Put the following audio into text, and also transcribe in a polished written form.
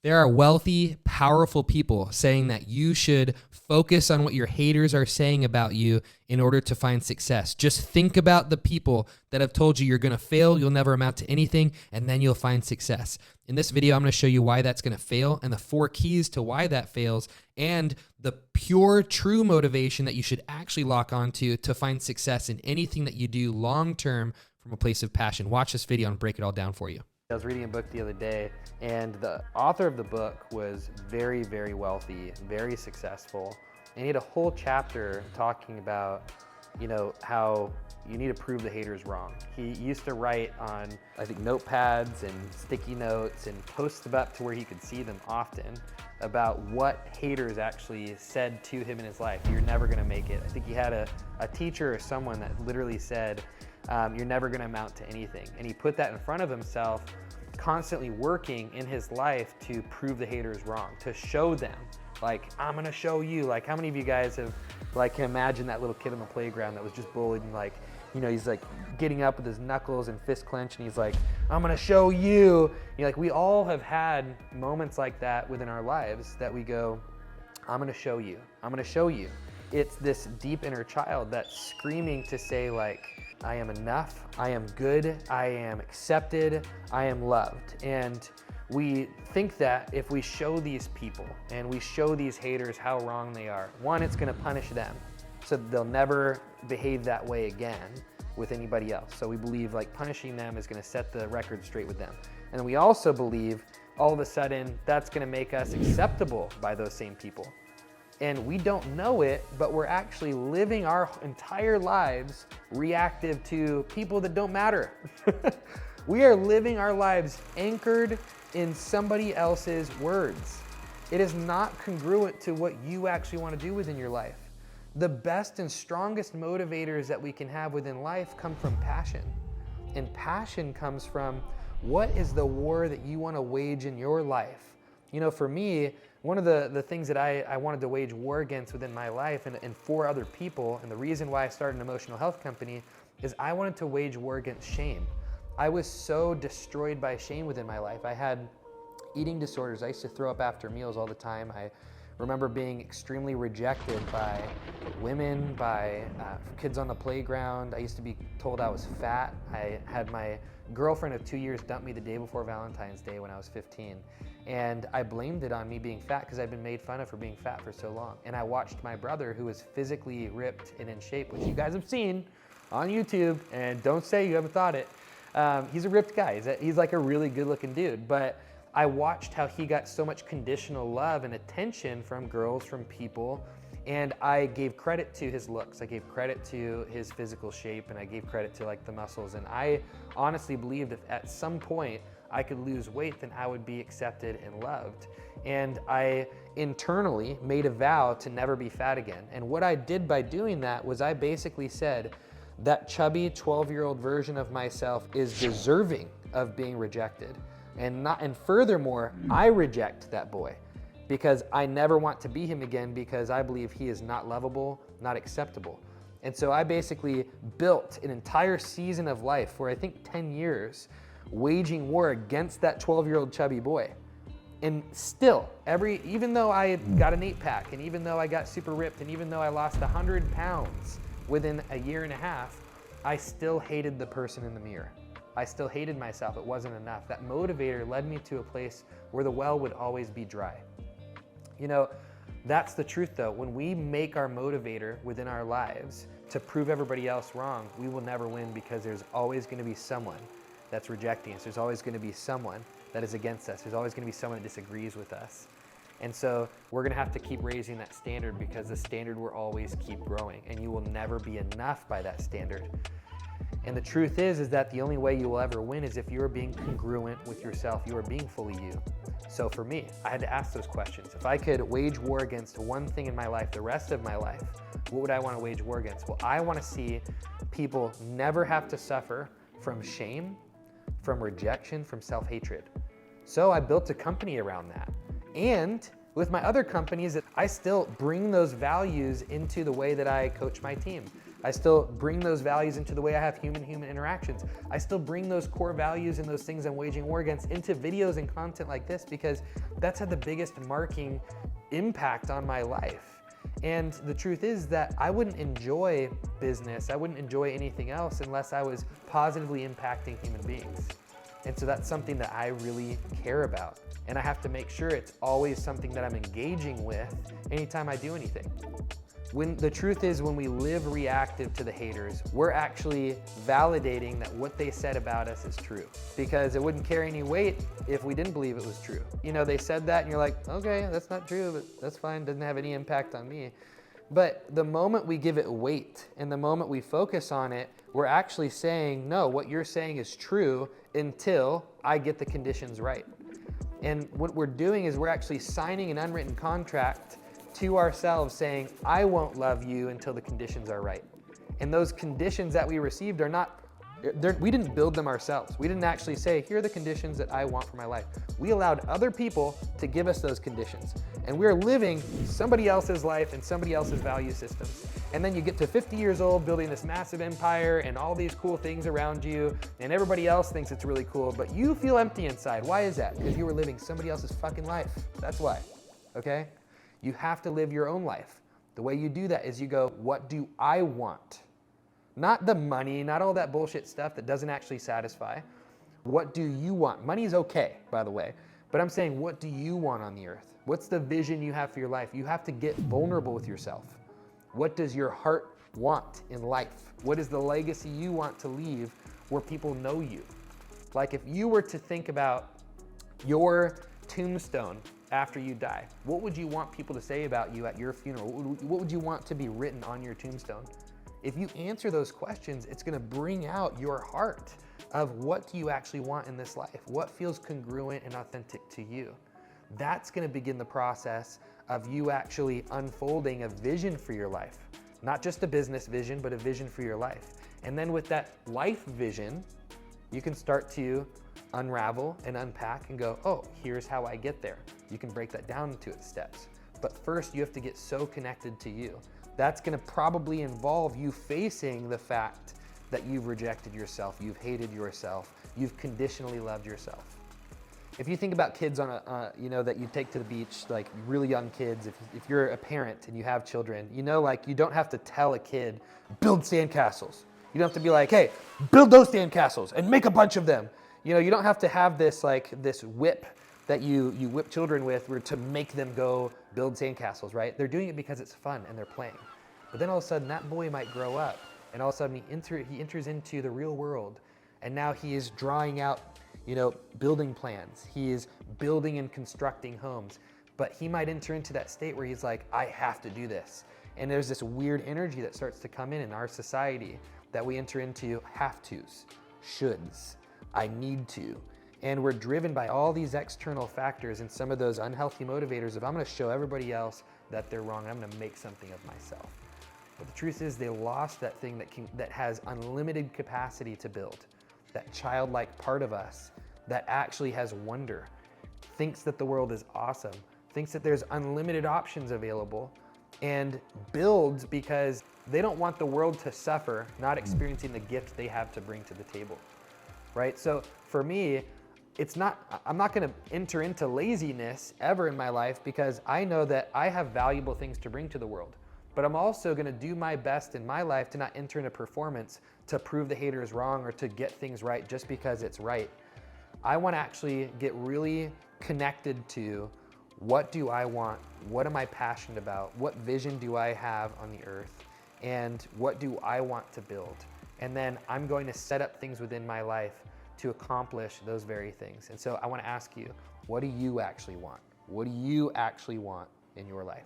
There are wealthy, powerful people saying that you should focus on what your haters are saying about you in order to find success. Just think about the people that have told you you're going to fail, you'll never amount to anything, and then you'll find success. In this video, I'm going to show you why that's going to fail and the 4 keys to why that fails and the pure, true motivation that you should actually lock onto to find success in anything that you do long-term from a place of passion. Watch this video and break it all down for you. I was reading a book the other day, and the author of the book was very, very wealthy, very successful, and he had a whole chapter talking about, how you need to prove the haters wrong. He used to write on, I think, notepads and sticky notes and post them up to where he could see them often about what haters actually said to him in his life. You're never gonna make it. I think he had a teacher or someone that literally said, you're never gonna amount to anything. And he put that in front of himself, constantly working in his life to prove the haters wrong, to show them, like, I'm gonna show you. Like, how many of you guys have, can imagine that little kid on the playground that was just bullied and he's like getting up with his knuckles and fist clenched and he's like, I'm gonna show you. We all have had moments like that within our lives that we go, I'm gonna show you, I'm gonna show you. It's this deep inner child that's screaming to say, like, I am enough, I am good, I am accepted, I am loved. And we think that if we show these people and we show these haters how wrong they are, one, it's gonna punish them, so they'll never behave that way again with anybody else. So we believe punishing them is gonna set the record straight with them. And we also believe all of a sudden that's gonna make us acceptable by those same people. And we don't know it, but we're actually living our entire lives reactive to people that don't matter. We are living our lives anchored in somebody else's words. It is not congruent to what you actually want to do within your life. The best and strongest motivators that we can have within life come from passion. And passion comes from, what is the war that you want to wage in your life? For me, one of the things that I wanted to wage war against within my life and for other people, and the reason why I started an emotional health company, is I wanted to wage war against shame. I was so destroyed by shame within my life. I had eating disorders. I used to throw up after meals all the time. I remember being extremely rejected by women, by kids on the playground. I used to be told I was fat. I had my girlfriend of 2 years dump me the day before Valentine's Day when I was 15. And I blamed it on me being fat because I'd been made fun of for being fat for so long. And I watched my brother, who was physically ripped and in shape, which you guys have seen on YouTube, and don't say you haven't thought it. He's a ripped guy. He's like a really good looking dude. But I watched how he got so much conditional love and attention from girls, from people, and I gave credit to his looks. I gave credit to his physical shape, and I gave credit to the muscles. And I honestly believed if at some point I could lose weight, then I would be accepted and loved. And I internally made a vow to never be fat again. And what I did by doing that was I basically said, that chubby 12-year-old version of myself is deserving of being rejected. And furthermore, I reject that boy because I never want to be him again, because I believe he is not lovable, not acceptable. And so I basically built an entire season of life for I think 10 years, waging war against that 12-year-old chubby boy. And still, even though I got an 8-pack, and even though I got super ripped, and even though I lost 100 pounds within a year and a half, I still hated the person in the mirror. I still hated myself. It wasn't enough. That motivator led me to a place where the well would always be dry. That's the truth though. When we make our motivator within our lives to prove everybody else wrong, we will never win, because there's always going to be someone that's rejecting us. There's always going to be someone that is against us. There's always going to be someone that disagrees with us. And so we're going to have to keep raising that standard, because the standard will always keep growing, and you will never be enough by that standard. And the truth is that the only way you will ever win is if you are being congruent with yourself. You are being fully you. So for me, I had to ask those questions. If I could wage war against one thing in my life, the rest of my life, what would I want to wage war against? Well, I want to see people never have to suffer from shame, from rejection, from self-hatred. So I built a company around that. And with my other companies, I still bring those values into the way that I coach my team. I still bring those values into the way I have human-human interactions. I still bring those core values and those things I'm waging war against into videos and content like this, because that's had the biggest marking impact on my life. And the truth is that I wouldn't enjoy business, I wouldn't enjoy anything else unless I was positively impacting human beings. And so that's something that I really care about. And I have to make sure it's always something that I'm engaging with anytime I do anything. When the truth is, when we live reactive to the haters, we're actually validating that what they said about us is true, because it wouldn't carry any weight if we didn't believe it was true. You know, they said that and you're like, okay, that's not true, but that's fine, doesn't have any impact on me. But the moment we give it weight and the moment we focus on it, we're actually saying, no, what you're saying is true until I get the conditions right. And what we're doing is we're actually signing an unwritten contract to ourselves saying, I won't love you until the conditions are right. And those conditions that we received are not, we didn't build them ourselves. We didn't actually say, here are the conditions that I want for my life. We allowed other people to give us those conditions. And we're living somebody else's life and somebody else's value systems. And then you get to 50 years old building this massive empire and all these cool things around you, and everybody else thinks it's really cool, but you feel empty inside. Why is that? Because you were living somebody else's fucking life. That's why, okay? You have to live your own life. The way you do that is you go, what do I want? Not the money, not all that bullshit stuff that doesn't actually satisfy. What do you want? Money's okay, by the way. But I'm saying, what do you want on the earth? What's the vision you have for your life? You have to get vulnerable with yourself. What does your heart want in life? What is the legacy you want to leave where people know you? Like if you were to think about your tombstone after you die, what would you want people to say about you at your funeral? What would you want to be written on your tombstone? If you answer those questions, it's gonna bring out your heart of what do you actually want in this life? What feels congruent and authentic to you? That's gonna begin the process of you actually unfolding a vision for your life. Not just a business vision, but a vision for your life. And then with that life vision, you can start to unravel and unpack and go, oh, here's how I get there. You can break that down into its steps. But first you have to get so connected to you. That's gonna probably involve you facing the fact that you've rejected yourself, you've hated yourself, you've conditionally loved yourself. If you think about kids on that you take to the beach, like really young kids, if you're a parent and you have children, like you don't have to tell a kid, build sandcastles. You don't have to be like, hey, build those sandcastles and make a bunch of them. You don't have to have this whip that you whip children with to make them go build sandcastles, right? They're doing it because it's fun and they're playing. But then all of a sudden that boy might grow up and all of a sudden he enters into the real world, and now he is drawing out building plans. He is building and constructing homes, but he might enter into that state where he's like, I have to do this. And there's this weird energy that starts to come in our society that we enter into have tos, shoulds, I need to. And we're driven by all these external factors and some of those unhealthy motivators of I'm gonna show everybody else that they're wrong, I'm gonna make something of myself. But the truth is they lost that thing that has unlimited capacity to build. That childlike part of us that actually has wonder, thinks that the world is awesome, thinks that there's unlimited options available, and builds because they don't want the world to suffer not experiencing the gift they have to bring to the table, right? So for me, I'm not gonna enter into laziness ever in my life because I know that I have valuable things to bring to the world. But I'm also gonna do my best in my life to not enter into performance to prove the haters wrong or to get things right just because it's right. I wanna actually get really connected to what do I want, what am I passionate about, what vision do I have on the earth, and what do I want to build? And then I'm going to set up things within my life to accomplish those very things. And so I wanna ask you, what do you actually want? What do you actually want in your life?